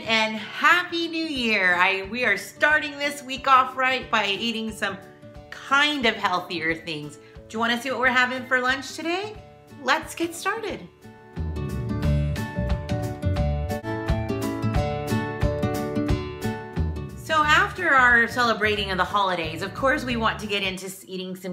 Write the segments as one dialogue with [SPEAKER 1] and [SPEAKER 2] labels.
[SPEAKER 1] and Happy New Year. We are starting this week off right by eating some kind of healthier things. Do you want to see what we're having for lunch today? Let's get started. So after our celebrating of the holidays, of course we want to get into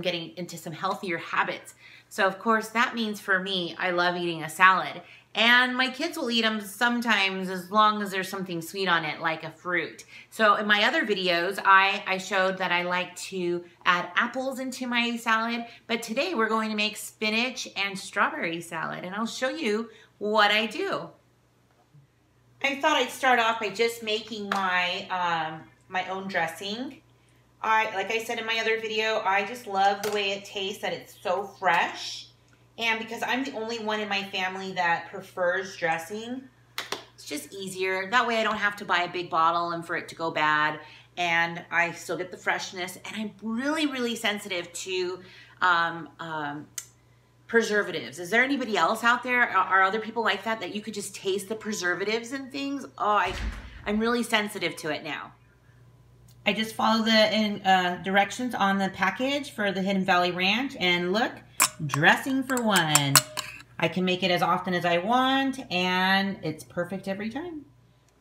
[SPEAKER 1] getting into some healthier habits. So of course that means for me, I love eating a salad. And my kids will eat them sometimes as long as there's something sweet on it, like a fruit. So in my other videos, I showed that I like to add apples into my salad. But today we're going to make spinach and strawberry salad. And I'll show you what I do. I thought I'd start off by just making my, my own dressing. Like I said in my other video, I just love the way it tastes, that it's so fresh. And because I'm the only one in my family that prefers dressing, it's just easier. That way I don't have to buy a big bottle and for it to go bad. And I still get the freshness. And I'm really, really sensitive to preservatives. Is there anybody else out there? Are other people like that you could just taste the preservatives and things? Oh, I'm really sensitive to it now. I just follow the directions on the package for the Hidden Valley Ranch, and look, dressing for one. I can make it as often as I want, and it's perfect every time.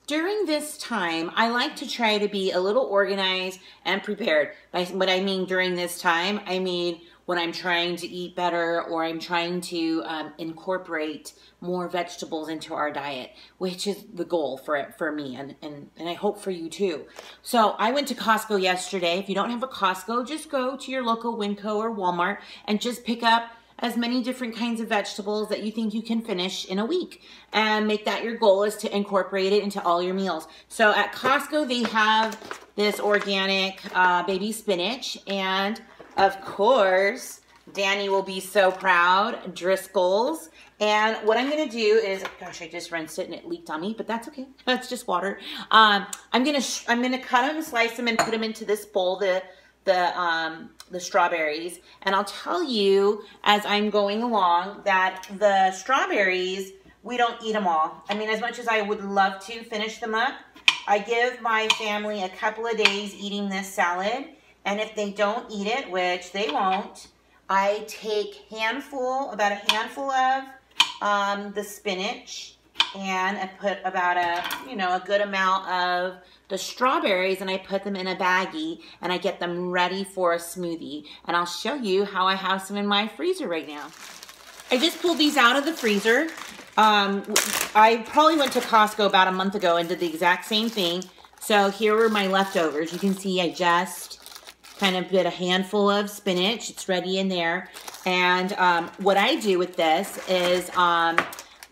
[SPEAKER 1] During this time, I like to try to be a little organized and prepared. By what I mean during this time, I mean when I'm trying to eat better, or I'm trying to incorporate more vegetables into our diet, which is the goal for me, and I hope for you too. So I went to Costco yesterday. If you don't have a Costco, just go to your local Winco or Walmart and just pick up as many different kinds of vegetables that you think you can finish in a week, and make that your goal, is to incorporate it into all your meals. So at Costco, they have this organic baby spinach, and of course, Danny will be so proud, Driscoll's. And what I'm gonna do is, gosh, I just rinsed it and it leaked on me, but that's okay. That's just water. I'm gonna cut them, slice them, and put them into this bowl, the strawberries. And I'll tell you as I'm going along that the strawberries, we don't eat them all. I mean, as much as I would love to finish them up, I give my family a couple of days eating this salad. And if they don't eat it, which they won't, I take about a handful of the spinach, and I put about a good amount of the strawberries, and I put them in a baggie, and I get them ready for a smoothie. And I'll show you how I have some in my freezer right now. I just pulled these out of the freezer. I probably went to Costco about a month ago and did the exact same thing. So here were my leftovers. You can see I just kind of did a handful of spinach. It's ready in there. And what I do with this is I'll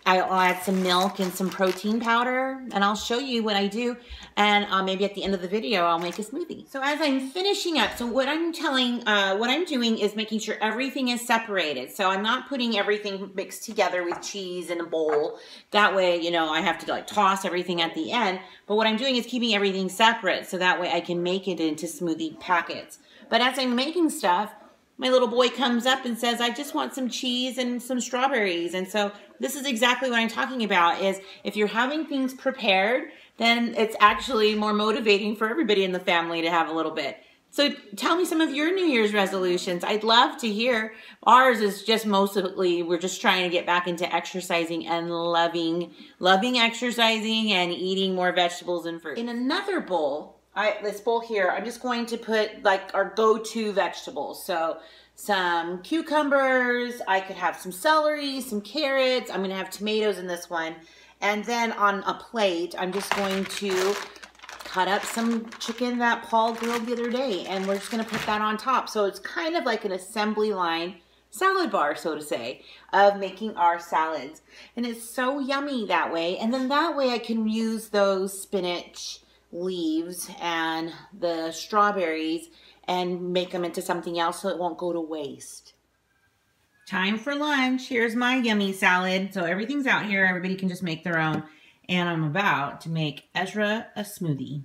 [SPEAKER 1] add some milk and some protein powder, and I'll show you what I do. And maybe at the end of the video, I'll make a smoothie. So as I'm finishing up, so what I'm doing is making sure everything is separated. So I'm not putting everything mixed together with cheese in a bowl. That way, I have to like toss everything at the end. But what I'm doing is keeping everything separate, so that way I can make it into smoothie packets. But as I'm making stuff, my little boy comes up and says, I just want some cheese and some strawberries. And so this is exactly what I'm talking about, is if you're having things prepared, then it's actually more motivating for everybody in the family to have a little bit. So tell me some of your New Year's resolutions. I'd love to hear. Ours is just mostly, we're just trying to get back into exercising and loving exercising and eating more vegetables and fruit. In another bowl, this bowl here, I'm just going to put like our go-to vegetables. So some cucumbers, I could have some celery, some carrots. I'm going to have tomatoes in this one. And then on a plate, I'm just going to cut up some chicken that Paul grilled the other day, and we're just going to put that on top. So it's kind of like an assembly line salad bar, so to say, of making our salads. And it's so yummy that way. And then that way I can use those spinach leaves and the strawberries and make them into something else, so it won't go to waste. Time for lunch. Here's my yummy salad. So everything's out here. Everybody can just make their own. And I'm about to make Ezra a smoothie.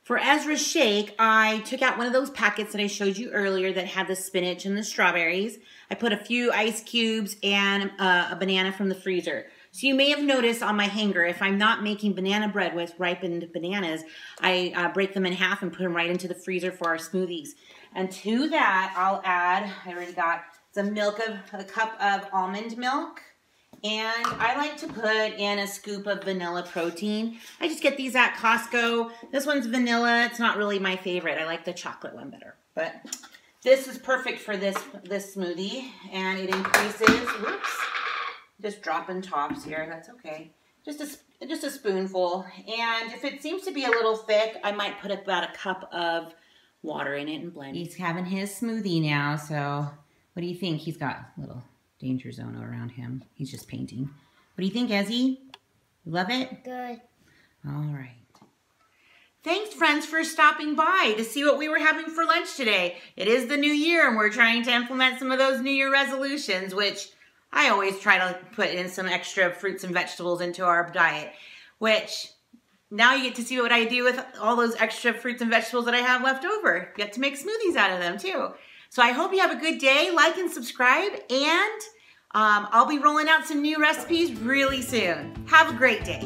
[SPEAKER 1] For Ezra's shake, I took out one of those packets that I showed you earlier that had the spinach and the strawberries. I put a few ice cubes and a banana from the freezer. So you may have noticed on my hanger, if I'm not making banana bread with ripened bananas, I break them in half and put them right into the freezer for our smoothies. And to that, I'll add, I already got some milk, a cup of almond milk. And I like to put in a scoop of vanilla protein. I just get these at Costco. This one's vanilla. It's not really my favorite. I like the chocolate one better. But this is perfect for this smoothie. And it increases, whoops, just dropping tops here. That's okay. Just a spoonful. And if it seems to be a little thick, I might put about a cup of water in it and blend. He's having his smoothie now. So what do you think? He's got a little danger zone around him. He's just painting. What do you think, Ezzy? You love it?
[SPEAKER 2] Good.
[SPEAKER 1] All right. Thanks, friends, for stopping by to see what we were having for lunch today. It is the new year, and we're trying to implement some of those New Year resolutions, which I always try to put in some extra fruits and vegetables into our diet, which now you get to see what I do with all those extra fruits and vegetables that I have left over. Get to make smoothies out of them, too. So I hope you have a good day. Like and subscribe, and I'll be rolling out some new recipes really soon. Have a great day.